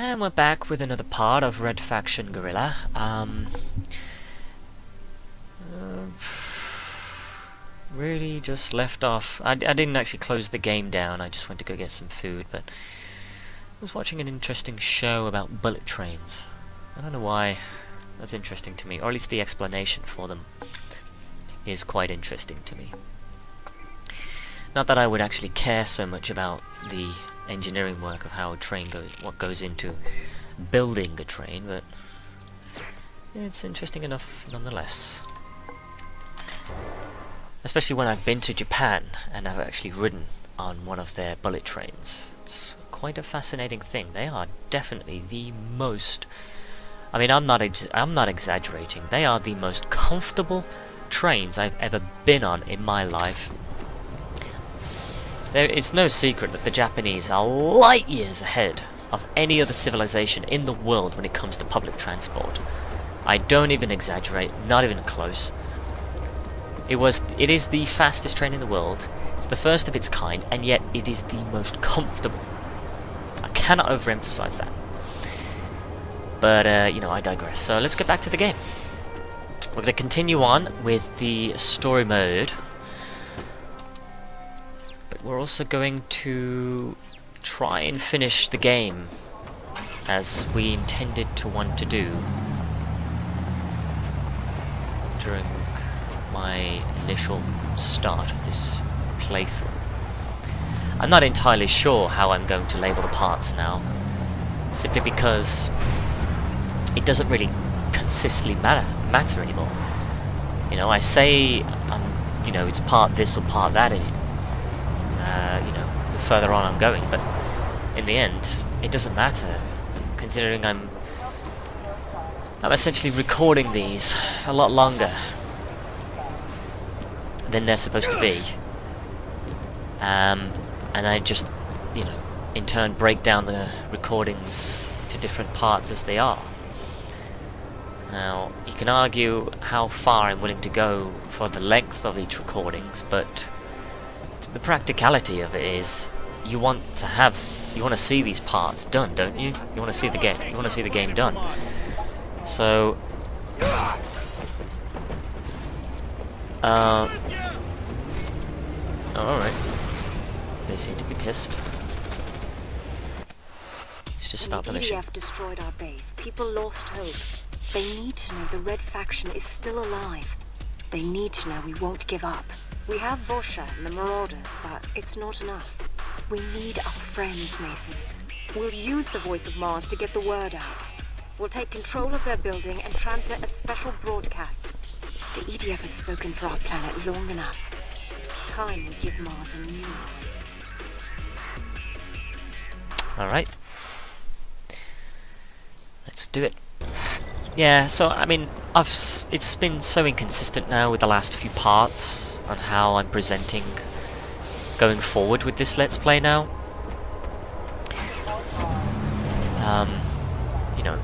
And we're back with another part of Red Faction Guerrilla. Really just left off. I didn't actually close the game down, I just went to go get some food, but I was watching an interesting show about bullet trains. I don't know why that's interesting to me, or at least the explanation for them is quite interesting to me. Not that I would actually care so much about the engineering work of how a train goes, what goes into building a train, but it's interesting enough nonetheless. Especially when I've been to Japan and I've actually ridden on one of their bullet trains. It's quite a fascinating thing. They are definitely the most, I mean, I'm not exaggerating, they are the most comfortable trains I've ever been on in my life. It's no secret that the Japanese are light years ahead of any other civilization in the world when it comes to public transport. I don't even exaggerate, not even close. It is the fastest train in the world, it's the first of its kind, and yet it is the most comfortable. I cannot overemphasize that. But, you know, I digress. So let's get back to the game. We're going to continue on with the story mode. We're also going to try and finish the game as we intended to want to do during my initial start of this playthrough. I'm not entirely sure how I'm going to label the parts now, simply because it doesn't really consistently matter anymore. You know, I say you know, it's part this or part that in it. You know, the further on I'm going, but in the end, it doesn't matter, considering I'm essentially recording these a lot longer than they're supposed to be, and I just, you know, in turn break down the recordings to different parts as they are. Now, you can argue how far I'm willing to go for the length of each recordings, but the practicality of it is, you want to see these parts done, don't you? You want to see the game. You want to see the game done. So, oh, all right. They seem to be pissed. Let's just start the mission. The EDF destroyed our base. People lost hope. They need to know the Red Faction is still alive. They need to know we won't give up. We have Vosha and the Marauders, but it's not enough. We need our friends, Mason. We'll use the Voice of Mars to get the word out. We'll take control of their building and transmit a special broadcast. The EDF has spoken for our planet long enough. It's time we give Mars a new voice. Alright. Let's do it. Yeah, so, I mean, it's been so inconsistent now with the last few parts on how I'm presenting going forward with this Let's Play now. You know,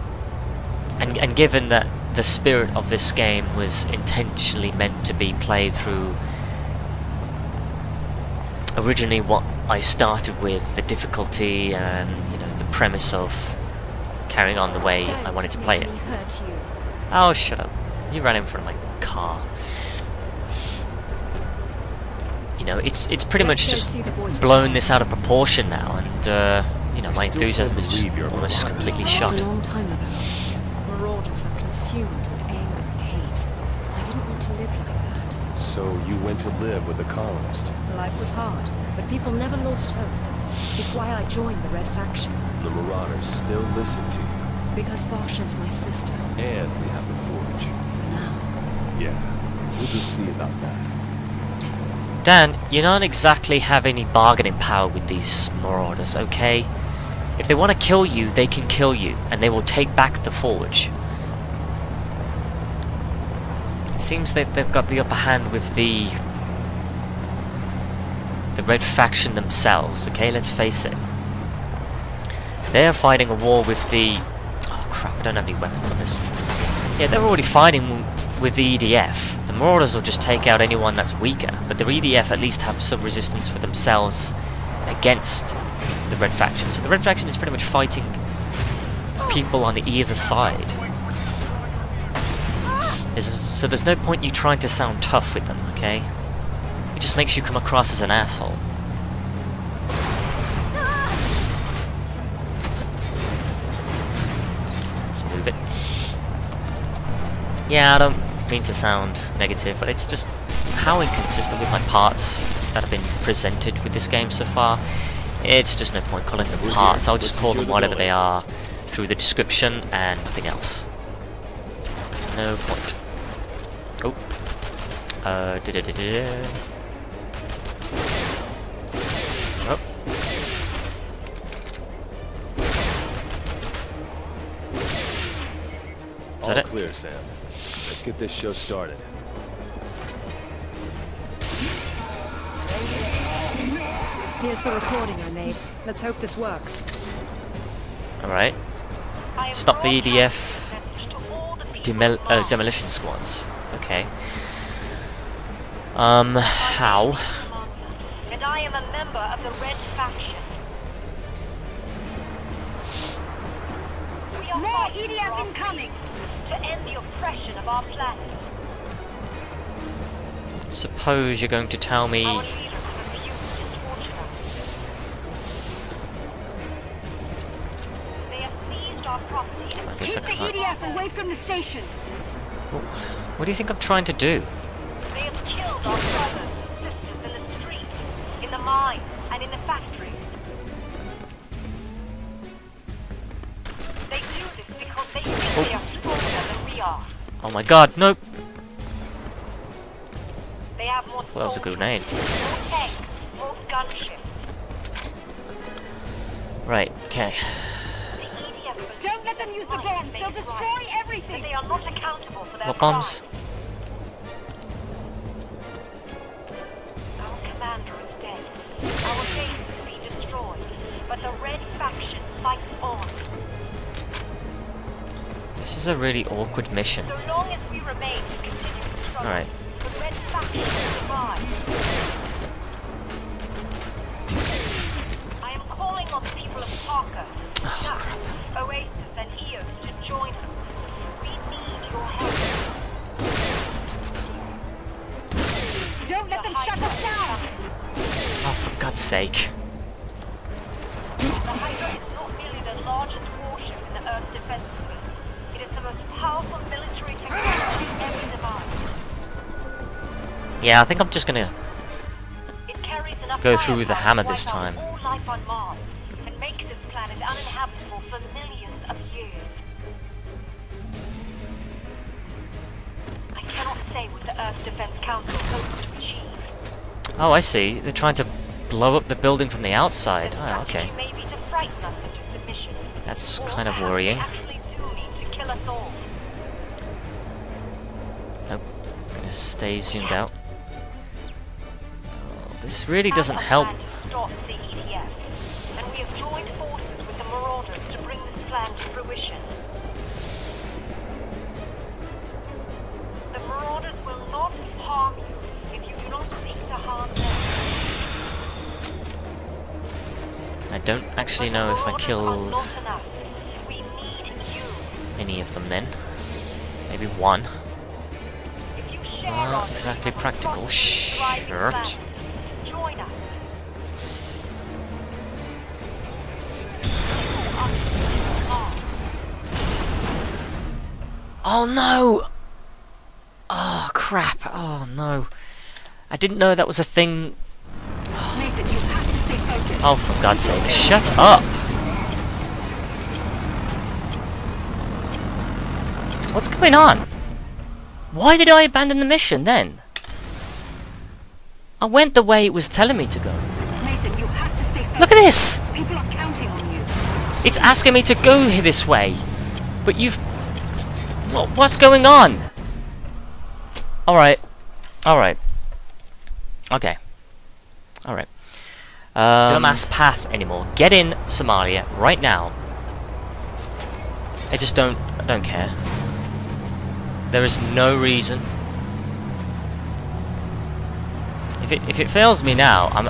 and given that the spirit of this game was intentionally meant to be played through originally what I started with, the difficulty and, you know, the premise of carrying on the way I wanted to play it. Oh, shut up. You ran in front of my car. You know, it's pretty much just blown this out of proportion now, and, you know, my enthusiasm is just almost completely shot. A long time ago, Marauders are consumed with anger and hate. I didn't want to live like that. So you went to live with a colonist? Life was hard, but people never lost hope. It's why I joined the Red Faction. The Marauders still listen to you. Because Vosha's my sister. And we have the Forge. For now. Yeah, we'll just see about that. Dan, you don't exactly have any bargaining power with these Marauders, okay? If they want to kill you, they can kill you, and they will take back the Forge. It seems that they've got the upper hand with the Red Faction themselves, okay? Let's face it. They're fighting a war with the... Oh crap, I don't have any weapons on this. Yeah, they're already fighting with the EDF. The Marauders will just take out anyone that's weaker, but the EDF at least have some resistance for themselves against the Red Faction. So the Red Faction is pretty much fighting people on either side. So there's no point you trying to sound tough with them, okay? It just makes you come across as an asshole. Let's move it. Yeah, I don't mean to sound negative, but it's just how inconsistent with my parts that have been presented with this game so far. It's just no point calling them parts. I'll just call them whatever they are through the description and nothing else. No point. Oh. Oh. Is that it? All clear, Sam. Let's get this show started. Here's the recording I made. Let's hope this works. Alright. Stop the EDF demolition squads. Okay. How? And I am a member of the Red Faction. We are more EDF incoming! To end the oppression of our planet. Suppose you're going to tell me... Our leaders refuse to torture us. They have seized our property and guess I keep the can't. EDF away from the station. What do you think I'm trying to do? They have killed our brothers and sisters in the streets, in the mines, and in the factories. They do this because they think they are stronger than we are. Oh my god, nope! They have more Well, that was a grenade. more tanks, more gunships. Right, okay. The EDF Don't let them use the bombs. They'll destroy everything. They are not accountable for their What bombs? crimes. Our commander is dead. Our base has been destroyed. But the Red Faction fights on. This is a really awkward mission. So long as we remain to continue the struggle, Alright. the Red Faction will survive. I am calling on the people of Parker, Oh, crap. Oasis, and Eos to join us. We need your help. Don't let them shut us down. Oh, for God's sake. The Hydra is not merely the largest warship in the Earth's defense fleet. It is the most powerful military technology ever devised. Yeah, I think I'm just gonna It carries enough go through the firepower hammer to this wipe out time. all life on Mars and make this planet uninhabitable for millions of years. I cannot say what the Earth Defense Council hopes to achieve. Oh, I see. They're trying to blow up the building from the outside. Oh, okay. Actually, maybe to frighten us into submission. That's Or kind of perhaps worrying. They actually do mean to kill us all. Nope. Gonna stay zoomed out. Oh, this really doesn't help. We have a plan to stop the EDF, and we have joined forces with the Marauders to bring this plan to fruition. The Marauders will not harm you if you do not seek to harm them. I don't actually know if I Marauders are killed not enough. We need you. any of them then. Maybe one. If you share Not our exactly vision of practical. prosperity and thriving Shirt. planet, join us. Oh no! Oh crap! Oh no! I didn't know that was a thing. Nathan, you have to stay focused. Oh, for God's sake, shut up! What's going on? Why did I abandon the mission then? I went the way it was telling me to go. Nathan, you have to stay focused. Look at this! People are counting on you. It's asking me to go this way. But you've... What's going on? Alright. Alright. Okay. Alright. Dumbass path anymore. Get in Somalia right now. I don't care. There is no reason. If it fails me now, I'm...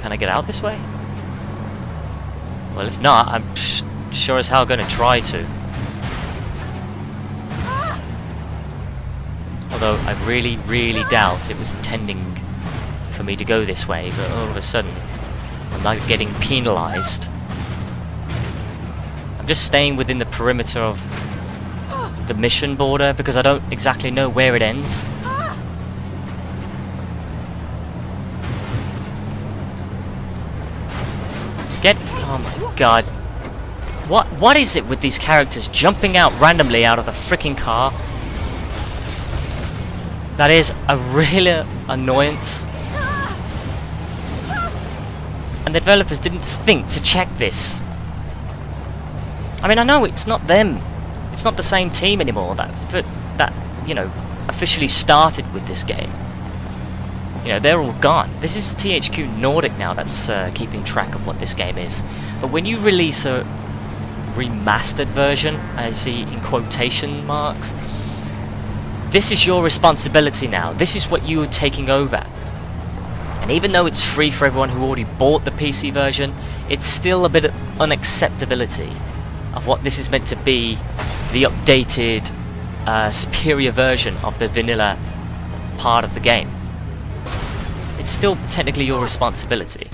Can I get out this way? Well, Well, if not, I'm sure as hell gonna try to. Although I really, really doubt it was intending for me to go this way, but all of a sudden I'm like getting penalised. I'm just staying within the perimeter of the mission border because I don't exactly know where it ends. Oh my god. What is it with these characters jumping out randomly out of the freaking car? That is a real annoyance. And the developers didn't think to check this. I mean, I know it's not them. It's not the same team anymore that you know, officially started with this game. You know, they're all gone. This is THQ Nordic now that's keeping track of what this game is. But when you release a remastered version, I see in quotation marks, this is your responsibility now. This is what you are taking over. And even though it's free for everyone who already bought the PC version, it's still a bit of unacceptability of what this is meant to be, the updated, superior version of the vanilla part of the game. It's still technically your responsibility.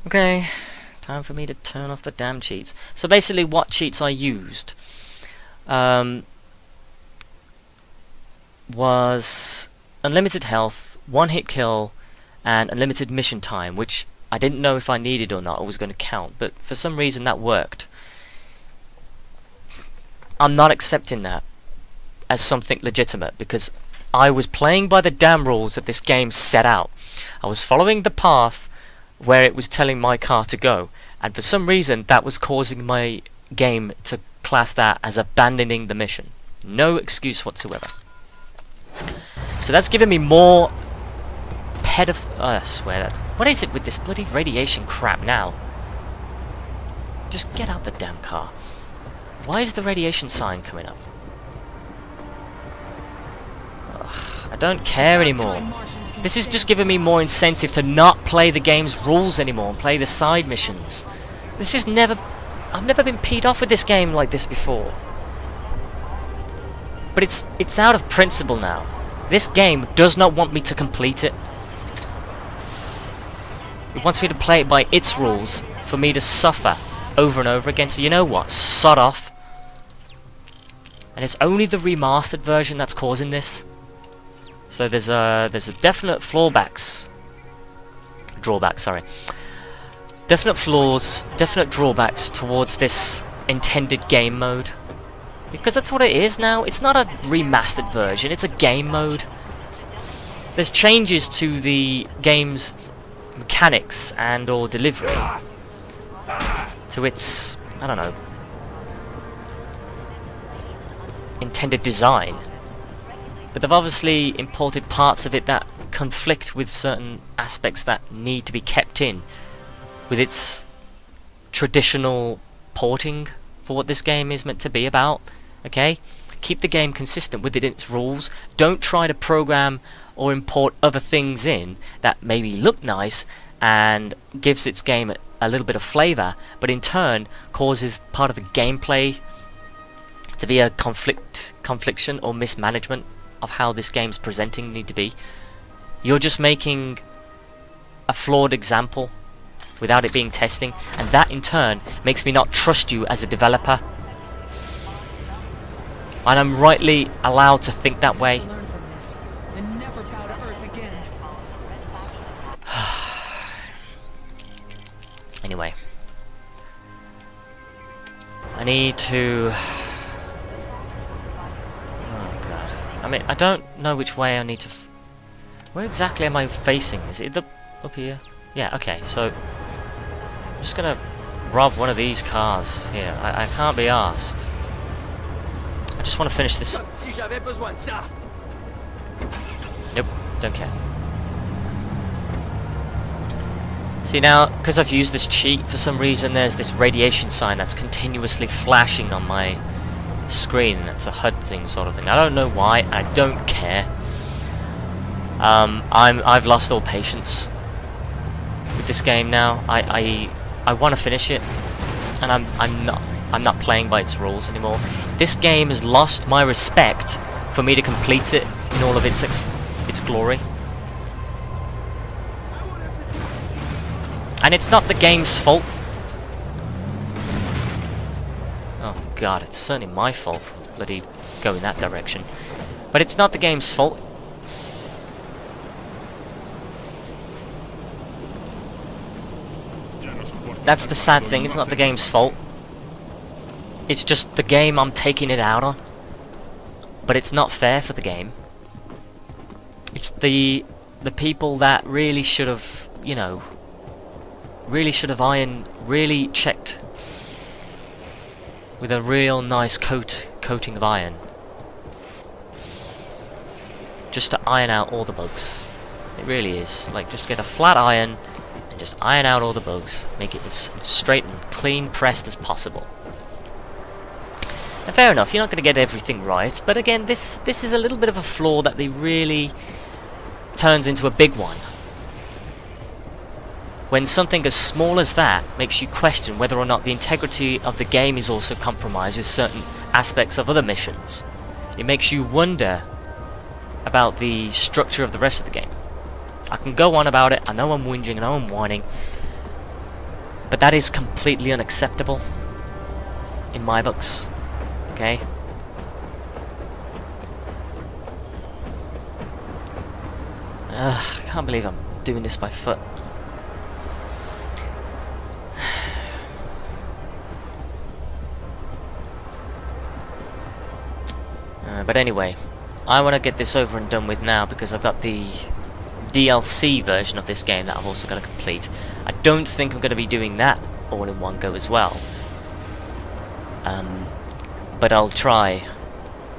Okay, time for me to turn off the damn cheats. So basically what cheats I used was unlimited health, one-hit kill, and unlimited mission time, which I didn't know if I needed or not or was going to count, but for some reason that worked. I'm not accepting that as something legitimate, because I was playing by the damn rules that this game set out. I was following the path where it was telling my car to go, and for some reason that was causing my game to class that as abandoning the mission. No excuse whatsoever. So that's given me more I swear that. What is it with this bloody radiation crap now? Just get out the damn car. Why is the radiation sign coming up? Ugh, I don't care anymore. This is just giving me more incentive to not play the game's rules anymore and play the side missions. This is never... I've never been peed off with this game like this before. But it's out of principle now. This game does not want me to complete it. It wants me to play it by its rules for me to suffer over and over again. So you know what? Sod off. And it's only the remastered version that's causing this. So there's a definite drawbacks, sorry. Definite flaws, definite drawbacks towards this intended game mode. Because that's what it is now. It's not a remastered version, it's a game mode. There's changes to the game's mechanics and or delivery to its, I don't know, intended design. But they've obviously imported parts of it that conflict with certain aspects that need to be kept in with its traditional porting for what this game is meant to be about. Okay? Keep the game consistent within its rules. Don't try to program or import other things in that maybe look nice and gives its game a little bit of flavour, but in turn causes part of the gameplay to be a confliction or mismanagement of how this game's presenting need to be. You're just making a flawed example without it being testing, and that in turn makes me not trust you as a developer. And I'm rightly allowed to think that way. Anyway, I need to... Oh god. I mean, I don't know which way I need to... Where exactly am I facing? Is it up here? Yeah, okay, so... I'm just gonna rob one of these cars here. I can't be arsed. I just want to finish this... Nope, don't care. See now, because I've used this cheat, for some reason there's this radiation sign that's continuously flashing on my screen. That's a HUD thing sort of thing. I don't know why, I don't care. I've lost all patience with this game now. I want to finish it, and I'm not playing by its rules anymore. This game has lost my respect for me to complete it in all of its glory. And it's not the game's fault. Oh god, it's certainly my fault for bloody going that direction. But it's not the game's fault. That's the sad thing, it's not the game's fault. It's just the game I'm taking it out on. But it's not fair for the game. It's the people that really should have, you know, really checked with a real nice coating of iron. Just to iron out all the bugs. It really is. Like, just get a flat iron and just iron out all the bugs. Make it as straight and clean pressed as possible. And fair enough, you're not going to get everything right, but again, this is a little bit of a flaw that they really turns into a big one. When something as small as that makes you question whether or not the integrity of the game is also compromised with certain aspects of other missions. It makes you wonder about the structure of the rest of the game. I can go on about it, I know I'm whinging, I know I'm whining, but that is completely unacceptable in my books. Okay? I can't believe I'm doing this by foot. But anyway, I want to get this over and done with now because I've got the DLC version of this game that I've also got to complete. I don't think I'm going to be doing that all in one go as well. But I'll try.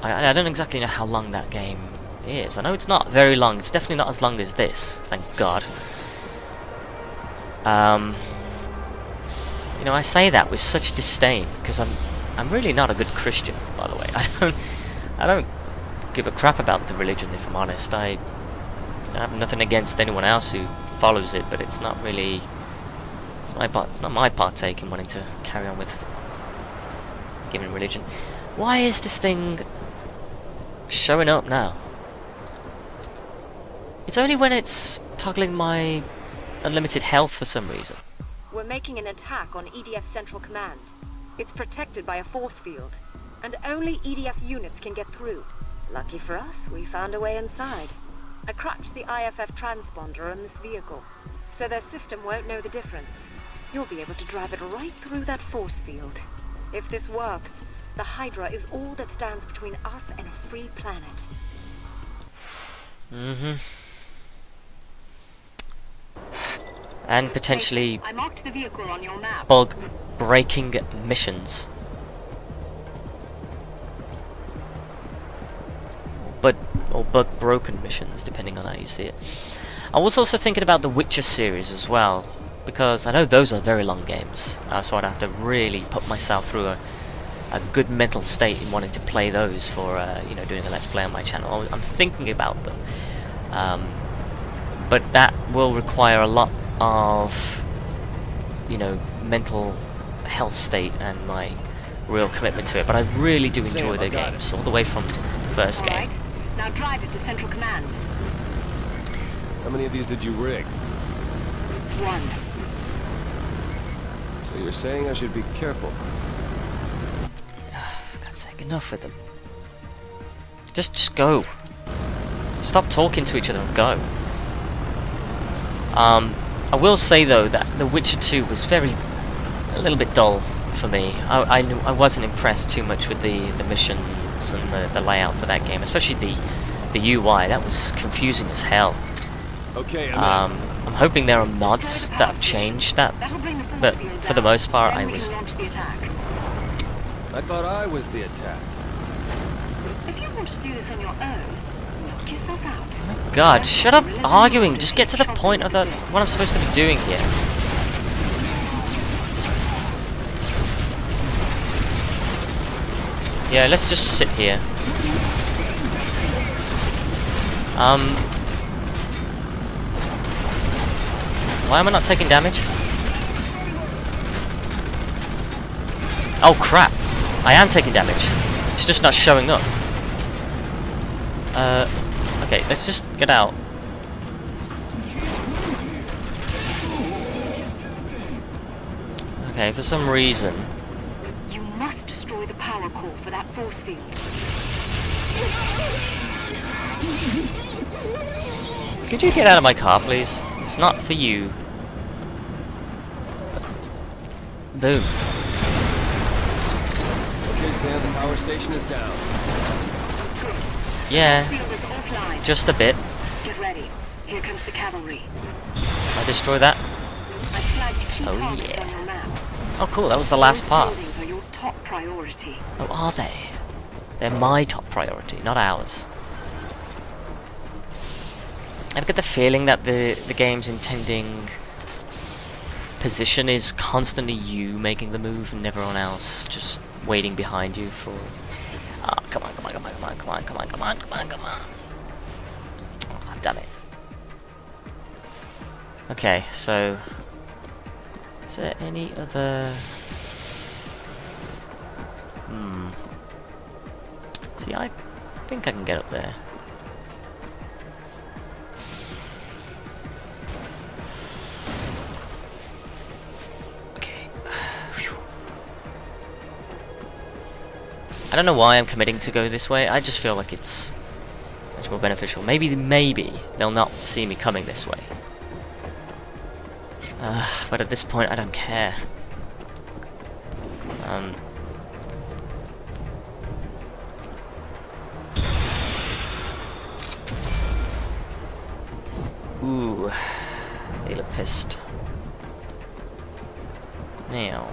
I don't exactly know how long that game is. I know it's not very long. It's definitely not as long as this, thank God. You know, I say that with such disdain because I'm really not a good Christian, by the way. I don't give a crap about the religion, if I'm honest. I have nothing against anyone else who follows it, but it's not really. It's not my partake in wanting to carry on with giving religion. Why is this thing showing up now? It's only when it's toggling my unlimited health for some reason. We're making an attack on EDF Central Command. It's protected by a force field, and only EDF units can get through. Lucky for us, we found a way inside. I cracked the IFF transponder on this vehicle, so their system won't know the difference. You'll be able to drive it right through that force field. If this works, the Hydra is all that stands between us and a free planet. And potentially I marked the vehicle on your map. bug-breaking missions. Or bug-broken missions, depending on how you see it. I was also thinking about the Witcher series as well, because I know those are very long games, so I'd have to really put myself through a good mental state in wanting to play those for, you know, doing a Let's Play on my channel. I'm thinking about them. But that will require a lot of, you know, mental health state and my real commitment to it. But I really do enjoy the games, all the way from the first game. Right. Now drive it to Central Command. How many of these did you rig? One. So you're saying I should be careful? For God's sake, enough with them. Just go. Stop talking to each other and go. I will say though that The Witcher 2 was a little bit dull for me. I wasn't impressed too much with the missions and the layout for that game, especially the UI. That was confusing as hell. Okay, I'm hoping there are mods that have changed that, but for the most part I was. I thought I was the attack. If you want to do this on your own, knock yourself out. Oh God, shut up arguing. Just get to the point of what I'm supposed to be doing here. Yeah, let's just sit here. Why am I not taking damage? Oh crap! I am taking damage. It's just not showing up. Okay, let's just get out. Okay, for some reason... You must destroy the power core for that force field. Could you get out of my car, please? It's not for you. Boom. Okay, Sam, the power station is down. Yeah, Field is offline. just a bit. Get ready. Here comes the cavalry. I destroy that. I flagged key Oh, targets yeah. on your map. Oh cool, that was the last Those part. buildings are your top priority. Oh, are they? They're my top priority, not ours. I get the feeling that the game's intending position is constantly you making the move and everyone else just waiting behind you for... Ah, come on, come on, come on, come on, come on, come on, come on, come on, come on. Oh, damn it. Okay, so... Is there any other... See, I think I can get up there. Okay. Phew. I don't know why I'm committing to go this way. I just feel like it's much more beneficial. Maybe they'll not see me coming this way. But at this point, I don't care. Ooh, they look pissed. Now,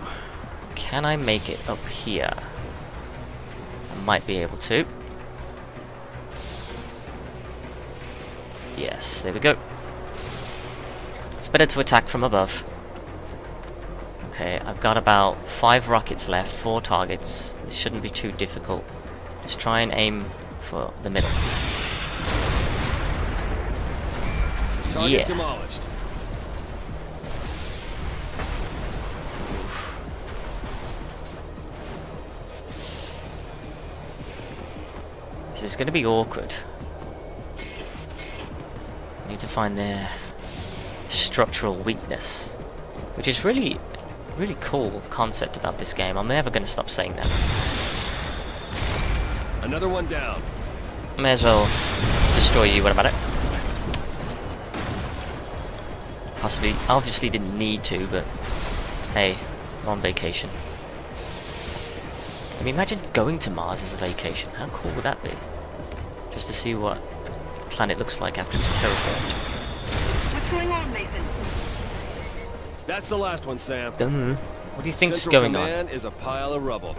can I make it up here? I might be able to. Yes, there we go. It's better to attack from above. Okay, I've got about 5 rockets left, 4 targets. This shouldn't be too difficult. Just try and aim for the middle. Target demolished. This is going to be awkward. I need to find their structural weakness, which is really cool concept about this game. I'm never going to stop saying that. Another one down. May as well destroy you when I'm at it. Possibly, obviously didn't need to, but hey, I'm on vacation. I mean, imagine going to Mars as a vacation. How cool would that be? Just to see what the planet looks like after it's terraformed. What's going on, Mason? That's the last one, Sam. What do you think's Central going on? Command is a pile of rubble.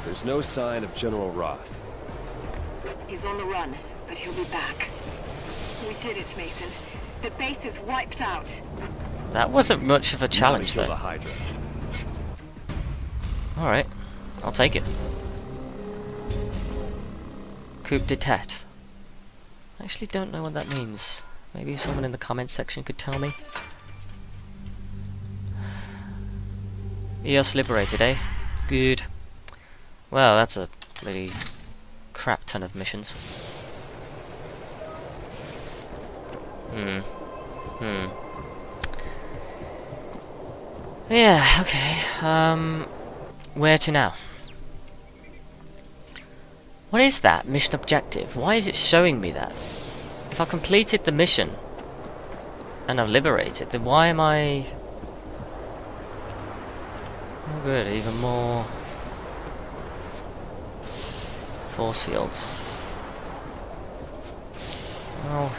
There's no sign of General Roth. He's on the run, but he'll be back. We did it, Mason. The base is wiped out. That wasn't much of a challenge, Kill the though. Hydra. Alright, I'll take it. Coup d'etat. I actually don't know what that means. Maybe someone in the comments section could tell me. EOS liberated, eh? Good. Well, that's a bloody crap ton of missions. Yeah, okay. Where to now? What is that mission objective? Why is it showing me that? If I completed the mission and I've liberated, then why am I... Oh good, even more force fields. Well,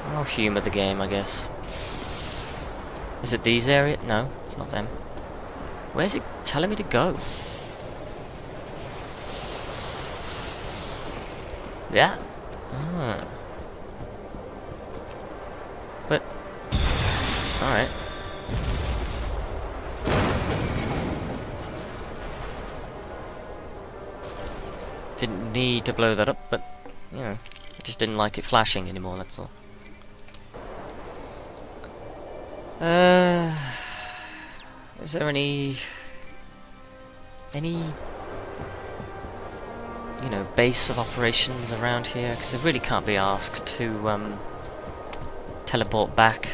I'll humour the game, I guess. Is it these areas? No, it's not them. Where's it telling me to go? Yeah. Ah. But alright. Didn't need to blow that up, but you know, I just didn't like it flashing anymore, that's all. Is there any, you know, base of operations around here? Because they really can't be asked to teleport back.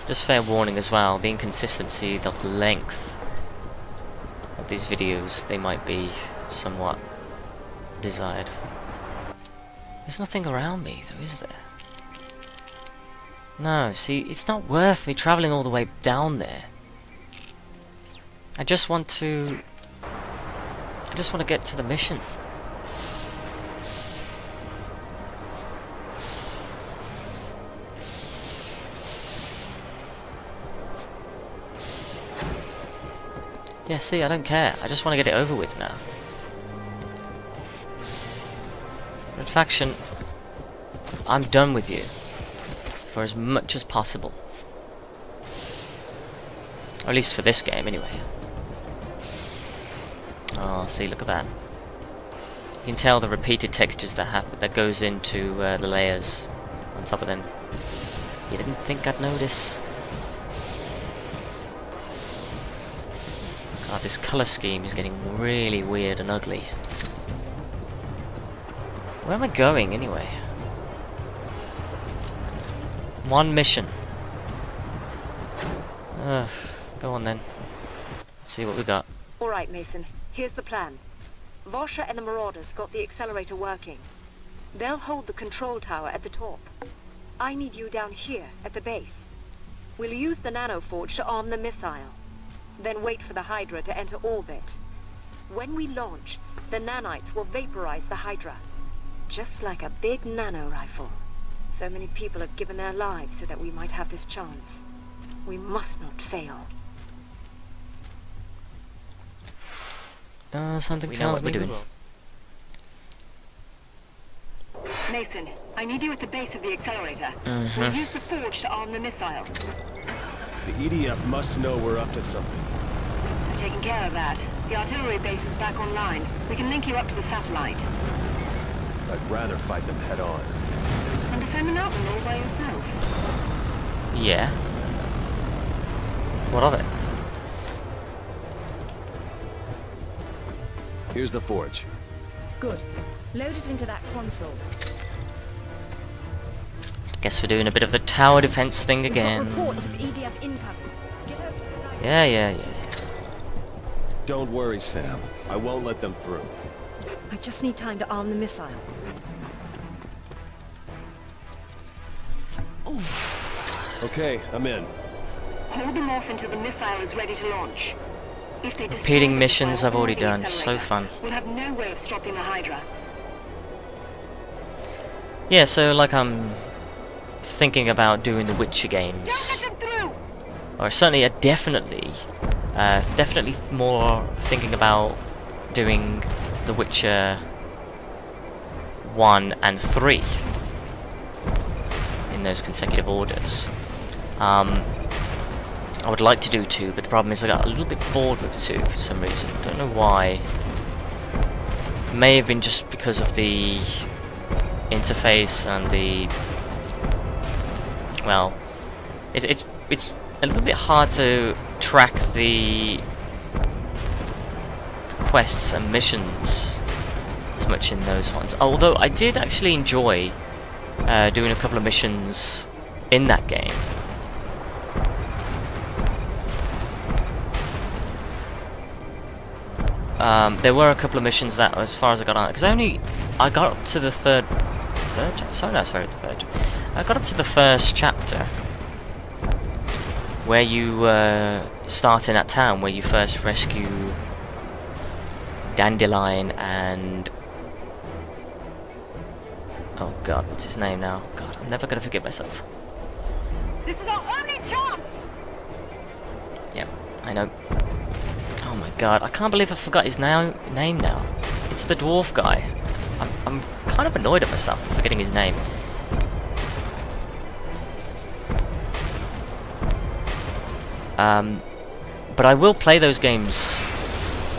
Just fair warning as well, the inconsistency, the length of these videos, they might be somewhat desired. There's nothing around me though, is there? No, see, it's not worth me travelling all the way down there. I just want to get to the mission. Yeah, see, I don't care. I just want to get it over with now. Red Faction, I'm done with you. For as much as possible. Or at least for this game, anyway. Oh, see, look at that. You can tell the repeated textures that happen, that goes into the layers on top of them. You didn't think I'd notice? God, this colour scheme is getting really weird and ugly. Where am I going, anyway? One mission. Go on then. Let's see what we got. Alright, Mason. Here's the plan. Vosha and the Marauders got the accelerator working. They'll hold the control tower at the top. I need you down here, at the base. We'll use the nanoforge to arm the missile. Then wait for the Hydra to enter orbit. When we launch, the nanites will vaporize the Hydra. Just like a big nano rifle. So many people have given their lives so that we might have this chance. We must not fail. Something tells me we will. Mason, I need you at the base of the accelerator. We'll use the forge to arm the missile. The EDF must know we're up to something. I'm taking care of that. The artillery base is back online. We can link you up to the satellite. I'd rather fight them head on. And defend the mountain all by yourself. Yeah. What of it? Here's the forge. Good. Load it into that console. Guess we're doing a bit of the tower defense thing We've again. got reports of EDF incoming. Get over to the guy. Yeah. Don't worry, Sam. I won't let them through. I just need time to arm the missile. Okay, I'm in. Hold them off until the missile is ready to launch. If they destroy Repeating the missions missile I've already or the done. So accelerator, fun. We'll have no way of stopping the Hydra. Yeah, so like I'm thinking about doing the Witcher games. Don't let them through! Or certainly definitely more thinking about doing The Witcher 1 and 3 in those consecutive orders. I would like to do 2, but the problem is I got a little bit bored with 2 for some reason. Don't know why. May have been just because of the interface and the, well, it's a little bit hard to track the quests and missions as much in those ones. Although I did actually enjoy doing a couple of missions in that game. There were a couple of missions that, as far as I got on, because I got up to the third. I got up to the first chapter where you start in that town where you first rescue Dandelion and, oh god, what's his name now? God, I'm never gonna forget myself. This is our only chance! Yep, I know. Oh my god, I can't believe I forgot his name now. It's the dwarf guy. I'm kind of annoyed at myself for forgetting his name. But I will play those games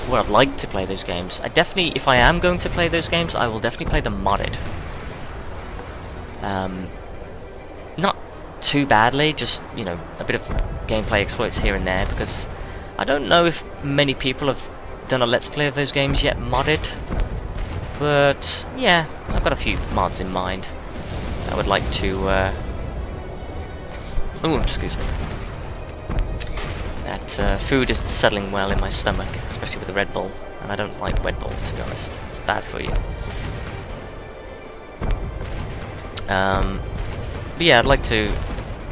where I'd like to play those games. I definitely, if I am going to play those games, I will definitely play them modded. Not too badly, just, you know, a bit of gameplay exploits here and there, because I don't know if many people have done a let's play of those games yet modded. But yeah, I've got a few mods in mind. I would like to oh, excuse me. That food isn't settling well in my stomach, especially with the Red Bull, and I don't like Red Bull, to be honest. It's bad for you. But yeah, I'd like to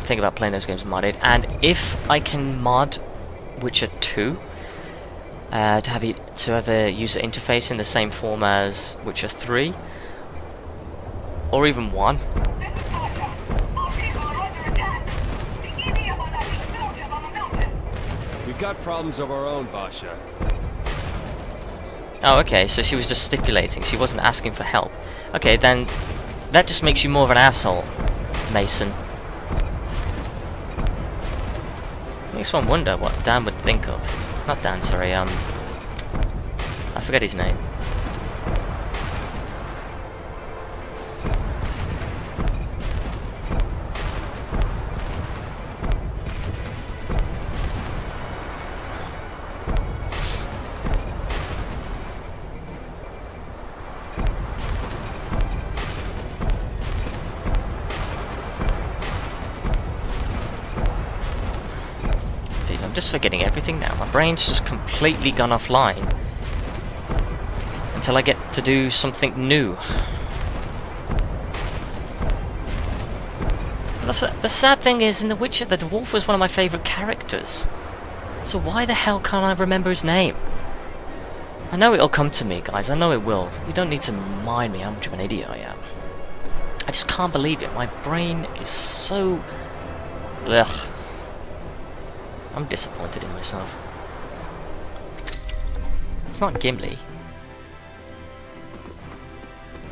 think about playing those games modded, and if I can mod Witcher 2 to have the user interface in the same form as Witcher 3, or even 1. We've got problems of our own, Basha. Oh, okay, so she was just stipulating, she wasn't asking for help. Okay, then that just makes you more of an asshole, Mason. Makes one wonder what Dan would think of. Not Dan, sorry, I forget his name. I'm just forgetting everything now. My brain's just completely gone offline until I get to do something new. The sad thing is, in The Witcher, the dwarf was one of my favourite characters. So why the hell can't I remember his name? I know it'll come to me, guys. I know it will. You don't need to mind me how much of an idiot I am. I just can't believe it. My brain is so... ugh. I'm disappointed in myself. It's not Gimli.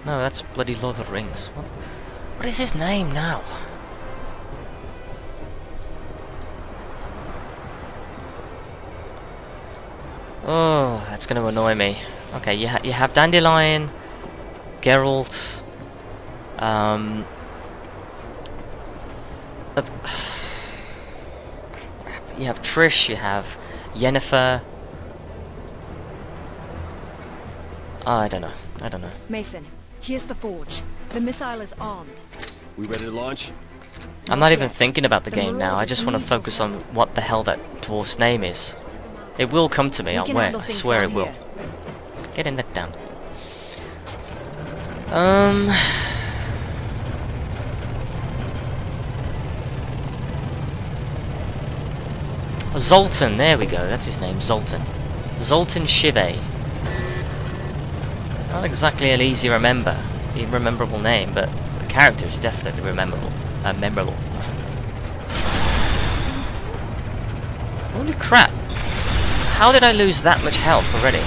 No, that's bloody Lord of the Rings. What is his name now? Oh, that's going to annoy me. Okay, you have Dandelion, Geralt, you have Trish, you have Yennefer. Oh, I don't know. Mason, here's the forge. The missile is armed. We ready to launch? I'm not even thinking about the game now. I just want to focus on what the hell that dwarf's name is. It will come to me, I swear it will. Get in that down. Zoltan, there we go, that's his name, Zoltan. Zoltan Shive. Not exactly an easy memorable name, but the character is definitely memorable. Holy crap! How did I lose that much health already?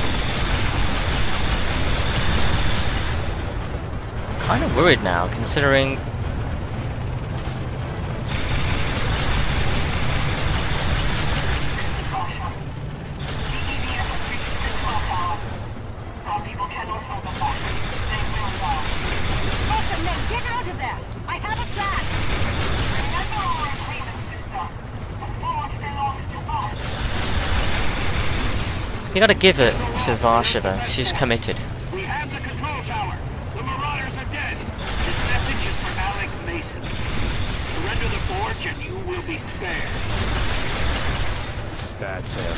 I'm kind of worried now, considering... Get out of there! I have a plan! You gotta give it to Varsha though, she's committed. We have the control tower. The Marauders are dead. This message is for Alec Mason. Surrender the forge and you will be spared. This is bad, Sam. I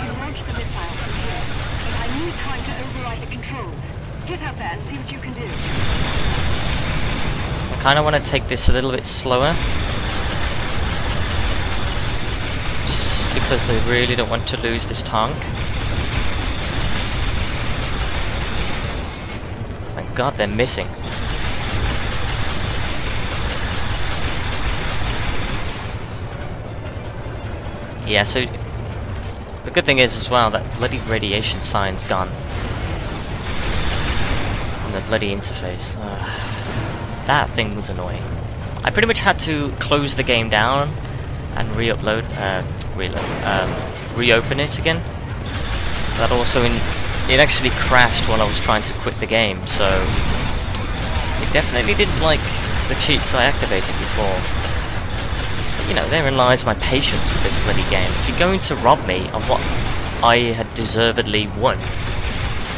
can launch the missile from here, but I need time to override the controls. Get out there and see what you can do. I kinda wanna take this a little bit slower. Just because I really don't want to lose this tank. Thank God they're missing. Yeah, so the good thing is as well that bloody radiation sign's gone on the bloody interface. That thing was annoying. I pretty much had to close the game down and reopen it again. That also it actually crashed while I was trying to quit the game, so it definitely didn't like the cheats I activated before. You know, therein lies my patience with this bloody game. If you're going to rob me of what I had deservedly won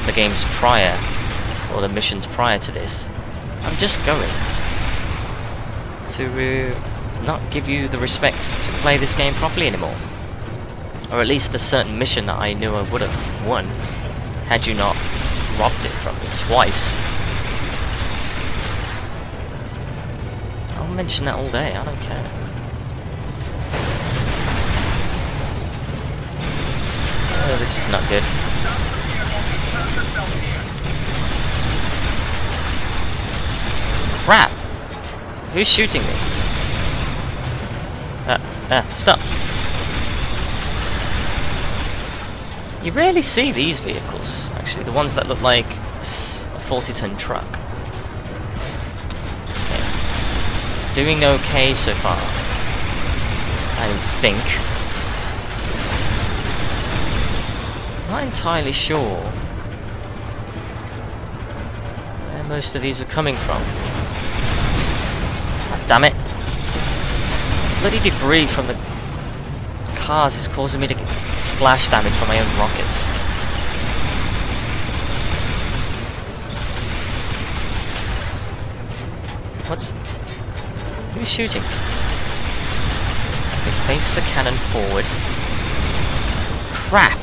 the games prior, or the missions prior to this, I'm just going to not give you the respect to play this game properly anymore. Or at least the certain mission that I knew I would have won had you not robbed it from me twice. I'll mention that all day, I don't care. Oh, this is not good. Crap! Who's shooting me? Stop! You rarely see these vehicles, actually, the ones that look like a 40-ton truck. Okay. Doing okay so far, I think. Not entirely sure where most of these are coming from. God damn it! Bloody debris from the cars is causing me to get splash damage from my own rockets. Who's shooting? Okay, face the cannon forward. Crap!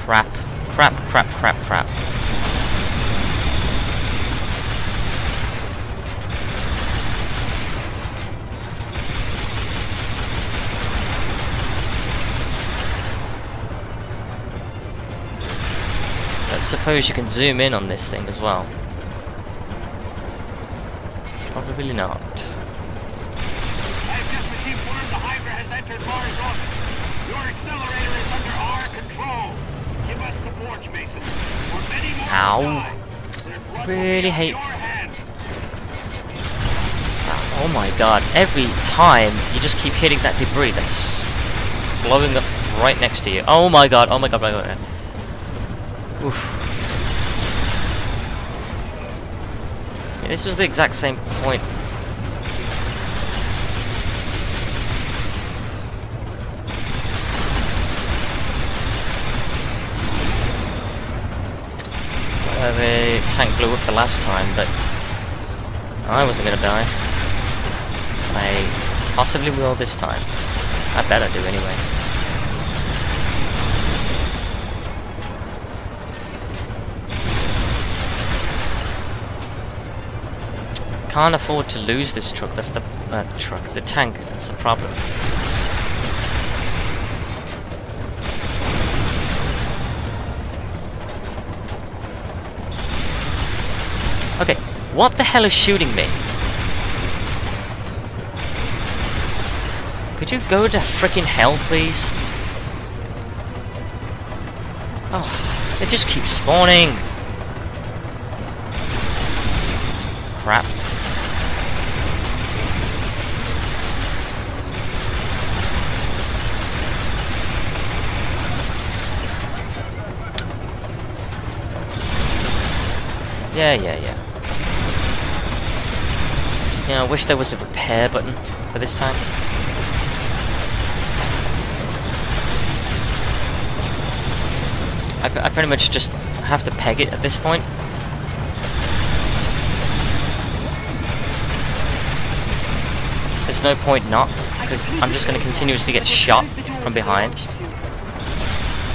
Crap. Crap, crap, crap, crap. I suppose you can zoom in on this thing as well. Probably not. I've just received word the Hydra has entered Mars orbit. Your accelerator is under our control. Give us the forge, Mason. Or many more Ow. will die. Their blood will Really be on hate. your hands. Oh my god, every time you just keep hitting that debris that's blowing up right next to you. Oh my god, oh my god, oh my god. Oof. Yeah, this was the exact same point. The tank blew up the last time, but I wasn't gonna die. I possibly will this time. I better do anyway. Can't afford to lose this truck. That's the the tank. That's the problem. Okay, what the hell is shooting me? Could you go to frickin' hell, please? Oh, they just keep spawning. Crap. Yeah. You know, I wish there was a repair button for this time. I pretty much just have to peg it at this point. There's no point not, because I'm just going to continuously get shot from behind.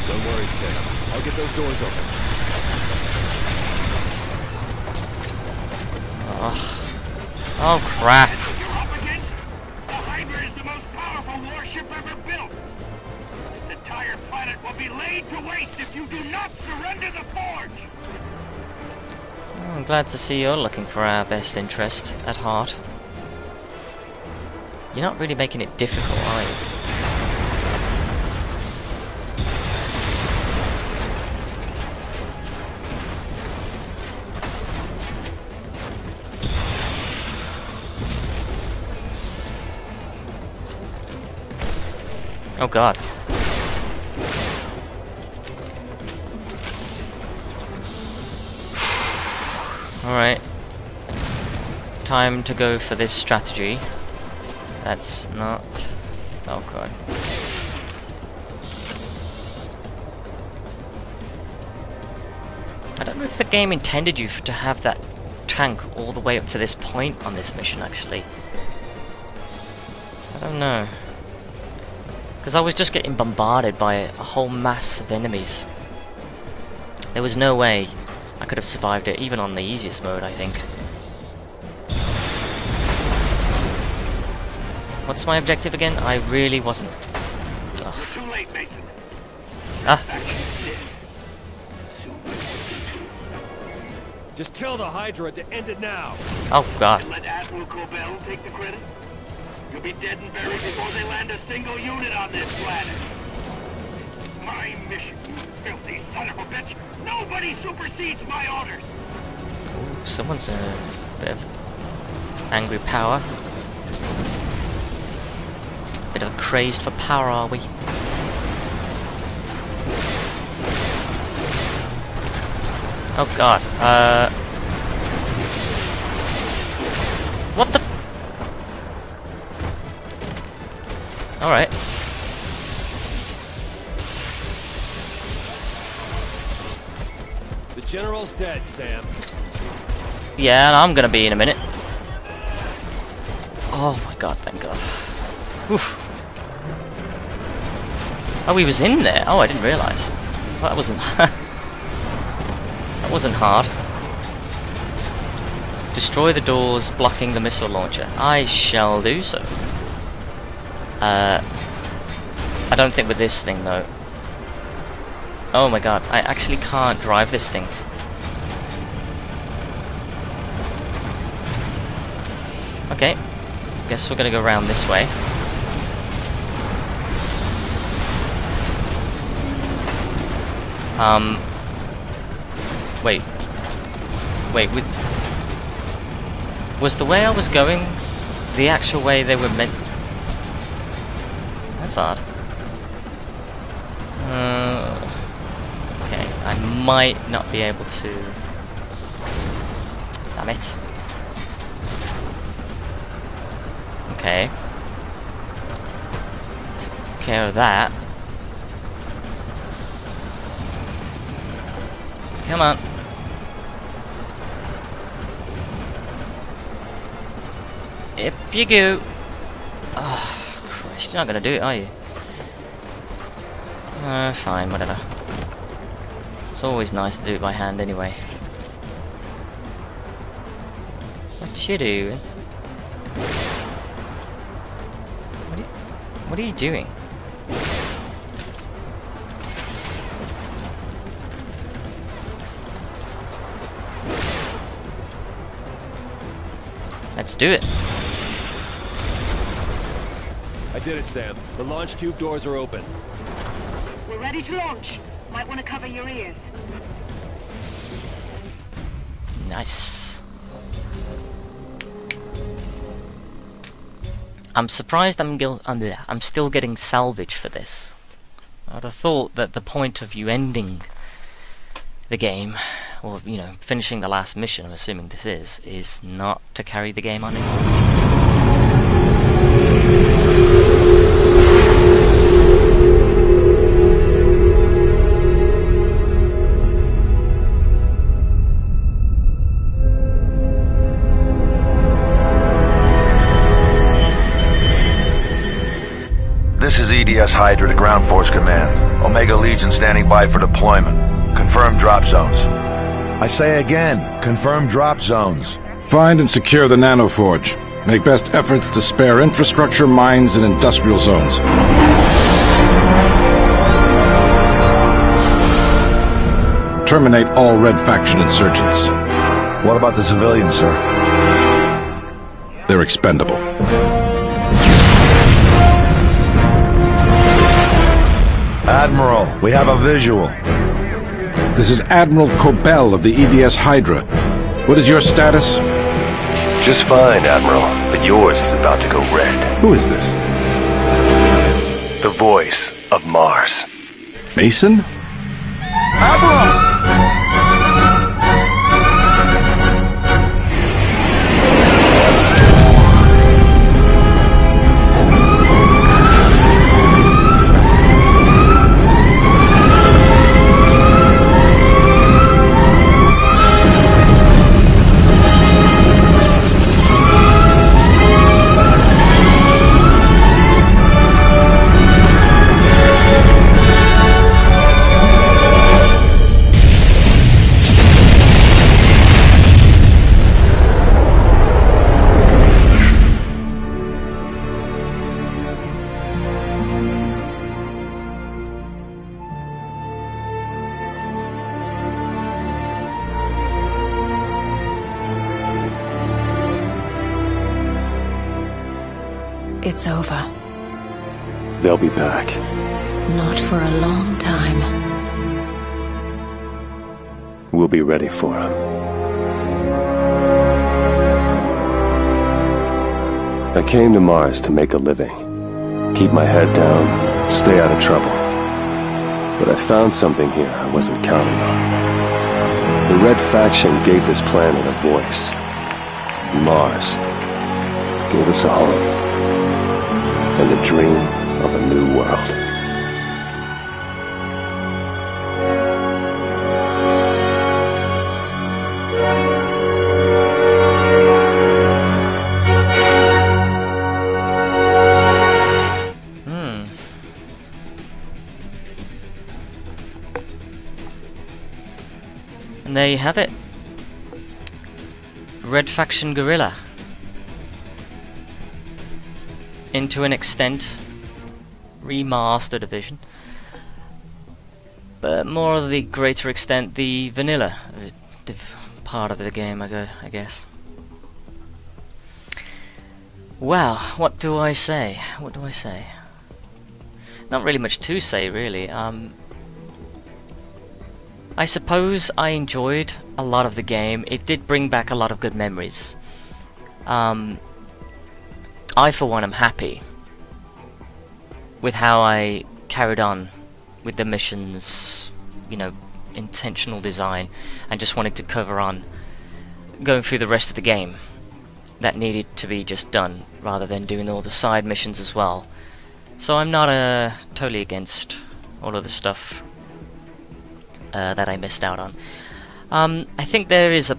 Don't worry, Sam. I'll get those doors open. Ugh. Oh crap. You're up against the Hydra is the most powerful warship ever built. This entire planet will be laid to waste if you do not surrender the forge. Oh, I'm glad to see you're looking for our best interest at heart. You're not really making it difficult, are you? Oh god. Alright. Time to go for this strategy. That's not... Oh god. I don't know if the game intended you to have that tank all the way up to this point on this mission, actually. I don't know. Because I was just getting bombarded by a whole mass of enemies. There was no way I could have survived it, even on the easiest mode, I think. What's my objective again? I really wasn't... You're too late, Mason. Ah! Just tell the Hydra to end it now. Oh god. And let Admiral Cobell take the credit. You'll be dead and buried before they land a single unit on this planet. My mission, you filthy son of a bitch. Nobody supersedes my orders. Ooh, someone's in a bit of angry power. Bit of crazed for power, are we? Oh god. What the? Alright. The General's dead, Sam. Yeah, and I'm gonna be in a minute. Oh my god, thank god. Oof. Oh, he was in there. Oh, I didn't realise. Well, that wasn't... that wasn't hard. Destroy the doors blocking the missile launcher. I shall do so. I don't think with this thing, though. Oh my god, I actually can't drive this thing. Okay. Guess we're gonna go around this way. Wait, was the way I was going the actual way they were meant? That's odd. Okay, I might not be able to... Damn it. Okay. Took care of that. Come on. Up you go. Oh, Christ, you're not gonna do it, are you? Fine, whatever. It's always nice to do it by hand anyway. What you doing? What are you doing? Let's do it. I did it, Sam. The launch tube doors are open. We're ready to launch. Might want to cover your ears. Nice. I'm surprised I'm still getting salvage for this. I'd have thought that the point of you ending the game, or, you know, finishing the last mission, I'm assuming this is not to carry the game on anymore. This is EDS Hydra to Ground Force Command. Omega Legion standing by for deployment. Confirm drop zones. I say again, confirm drop zones. Find and secure the nanoforge. Make best efforts to spare infrastructure, mines, and industrial zones. Terminate all Red Faction insurgents. What about the civilians, sir? They're expendable. Admiral, we have a visual. This is Admiral Cobell of the EDS Hydra. What is your status? Just fine, Admiral, but yours is about to go red. Who is this? The voice of Mars. Mason? It's over. They'll be back. Not for a long time. We'll be ready for them. I came to Mars to make a living. Keep my head down, stay out of trouble. But I found something here I wasn't counting on. The Red Faction gave this planet a voice. Mars gave us a home. And the dream of a new world. And there you have it. Red Faction Guerrilla. into an extent remastered edition, but more of the greater extent the vanilla part of the game, I guess. Well, what do I say? What do I say? Not really much to say, really. I suppose I enjoyed a lot of the game. It did bring back a lot of good memories. I, for one, am happy with how I carried on with the missions, you know, intentional design, and just wanted to cover on going through the rest of the game that needed to be just done, rather than doing all the side missions as well. So I'm not totally against all of the stuff that I missed out on. I think there is a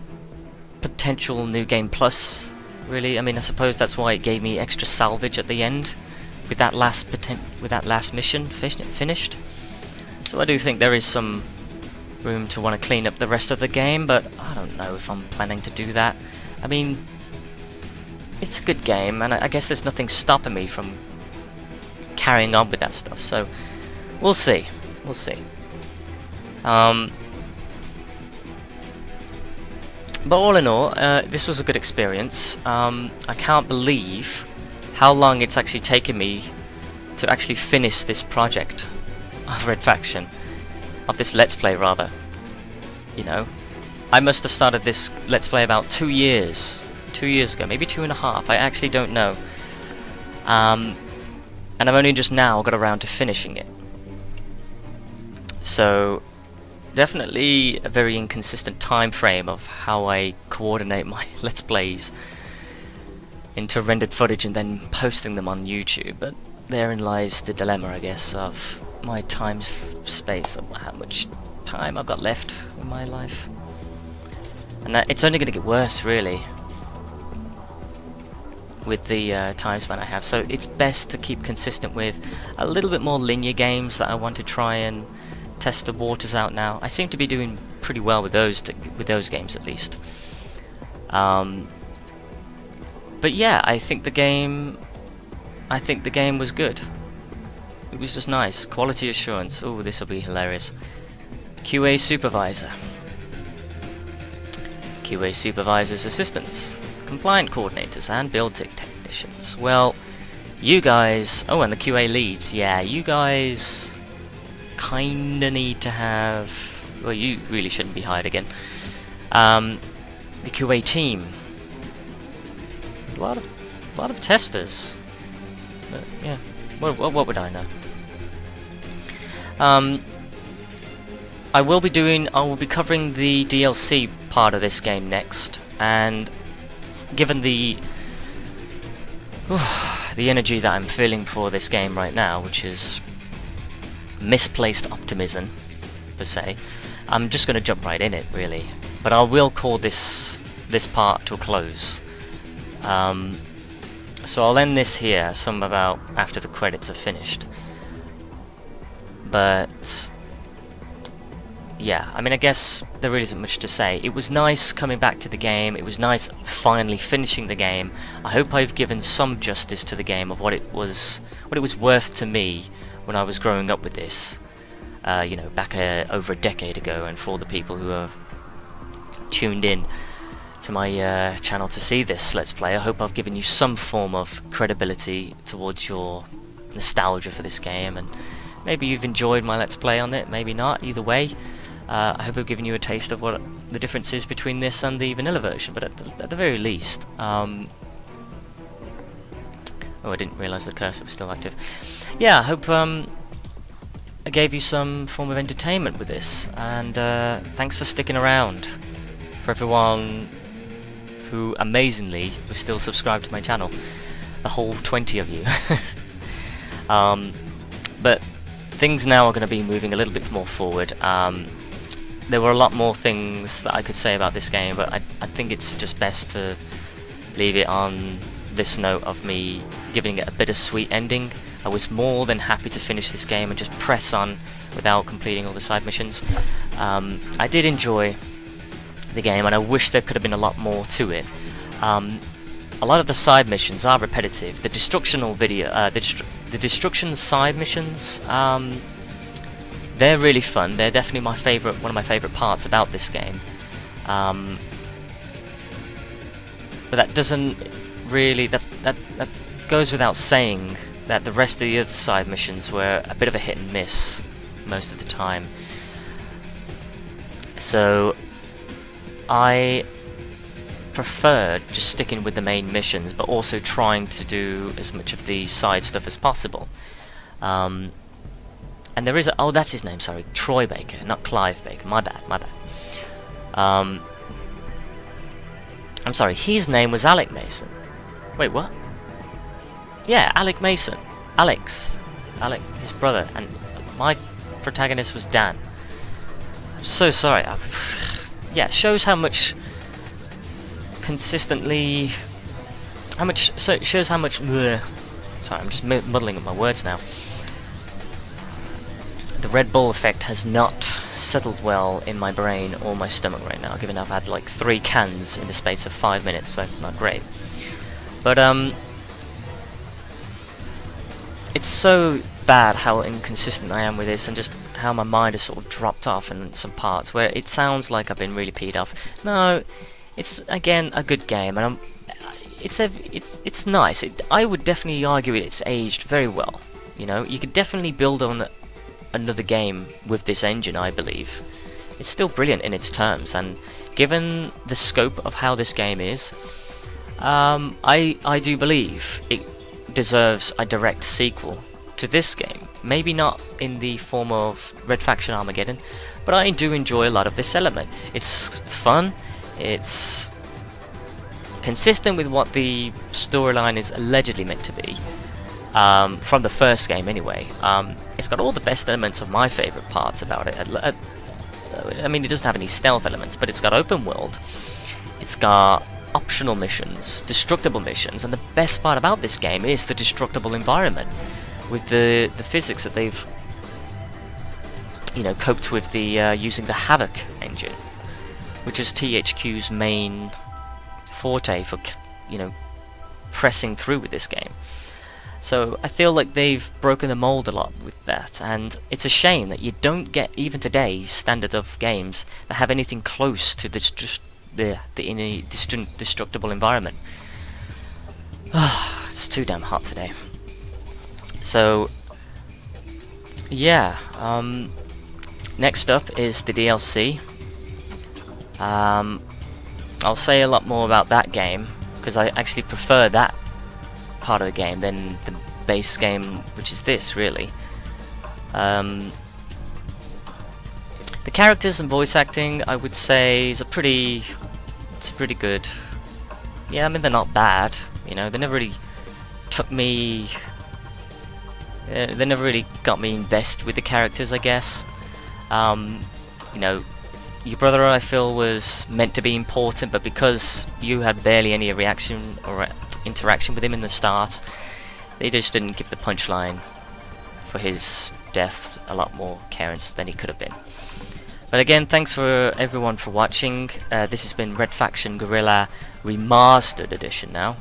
potential New Game Plus, really. I mean, I suppose that's why it gave me extra salvage at the end, with that last mission finished. So I do think there is some room to want to clean up the rest of the game, but I don't know if I'm planning to do that. I mean, it's a good game, and I guess there's nothing stopping me from carrying on with that stuff, so we'll see. We'll see. But all in all, this was a good experience. I can't believe how long it's actually taken me to actually finish this project of Red Faction, of this Let's Play rather. You know, I must have started this Let's Play about 2 years ago, maybe 2.5, I actually don't know. And I've only just now got around to finishing it. So definitely a very inconsistent time frame of how I coordinate my Let's Plays into rendered footage and then posting them on YouTube, but therein lies the dilemma, I guess, of my time space, of how much time I've got left in my life. And it's only going to get worse, really, with the time span I have, so it's best to keep consistent with a little bit more linear games that I want to try and test the waters out now. I seem to be doing pretty well with those games, at least. But yeah, I think the game was good. It was just nice. Quality assurance. Oh, this will be hilarious. QA supervisor. QA supervisor's assistants, compliant coordinators, and build technicians. Well, you guys... Oh, and the QA leads. Yeah, you guys kinda need to have... Well, you really shouldn't be hired again. The QA team. There's a lot of testers. But, yeah, what would I know? I will be covering the DLC part of this game next, and given the energy that I'm feeling for this game right now, which is misplaced optimism per se, I'm just going to jump right in it, really. But I will call this part to a close. So I'll end this here, about after the credits are finished. But yeah, I mean, I guess there really isn't much to say. It was nice coming back to the game. It was nice finally finishing the game. I hope I've given some justice to the game of what it was worth to me when I was growing up with this. You know, back over a decade ago, and for all the people who have tuned in to my channel to see this Let's Play, I hope I've given you some form of credibility towards your nostalgia for this game, and maybe you've enjoyed my Let's Play on it, maybe not. Either way, I hope I've given you a taste of what the difference is between this and the vanilla version, but at the very least... oh, I didn't realise the cursor was still active. Yeah, I hope I gave you some form of entertainment with this, and thanks for sticking around. For everyone who amazingly was still subscribed to my channel, the whole 20 of you. But things now are going to be moving a little bit more forward. There were a lot more things that I could say about this game, but I think it's just best to leave it on this note of me giving it a bittersweet ending. I was more than happy to finish this game and just press on without completing all the side missions. I did enjoy the game, and I wish there could have been a lot more to it. A lot of the side missions are repetitive. The destructional the destruction side missions, they're really fun. They're definitely one of my favorite parts about this game. But that doesn't really. That goes without saying that the rest of the other side missions were a bit of a hit and miss most of the time. So I preferred just sticking with the main missions, but also trying to do as much of the side stuff as possible. And there is oh, that's his name, sorry, Troy Baker, not Clive Baker, my bad. I'm sorry, his name was Alec Mason. Wait, what? Yeah, Alec Mason. Alec, his brother, and my protagonist was Dan. I'm so sorry. Yeah, it shows how much consistently... So it shows how much... Bleh. Sorry, I'm just muddling up my words now. The Red Bull effect has not settled well in my brain or my stomach right now, given I've had like 3 cans in the space of 5 minutes, so not great. But, it's so bad how inconsistent I am with this, and just how my mind has sort of dropped off in some parts where it sounds like I've been really peed off. No, it's again a good game, and it's nice. I would definitely argue it's aged very well. You know, you could definitely build on another game with this engine. I believe it's still brilliant in its terms, and given the scope of how this game is, I do believe it deserves a direct sequel to this game. Maybe not in the form of Red Faction Armageddon, but I do enjoy a lot of this element. It's fun, it's consistent with what the storyline is allegedly meant to be, from the first game anyway. It's got all the best elements of my favourite parts about it. I mean, it doesn't have any stealth elements, but it's got open world, it's got optional missions, destructible missions, and the best part about this game is the destructible environment, with the physics that they've, you know, coped with the using the Havoc engine, which is THQ's main forte for, you know, pressing through with this game. So I feel like they've broken the mold a lot with that, and it's a shame that you don't get, even today's standard of games, that have anything close to the destructible environment. It's too damn hot today. So yeah, next up is the DLC. I'll say a lot more about that game, because I actually prefer that part of the game than the base game, which is this, really. The characters and voice acting, I would say, it's pretty good. Yeah, I mean, they're not bad. You know, they never really took me. They never really got me invested with the characters, I guess. You know, your brother, I feel, was meant to be important, but because you had barely any reaction or interaction with him in the start, they just didn't give the punchline for his death a lot more caring than he could have been. But again, thanks for everyone for watching. This has been Red Faction Guerrilla Remastered Edition now.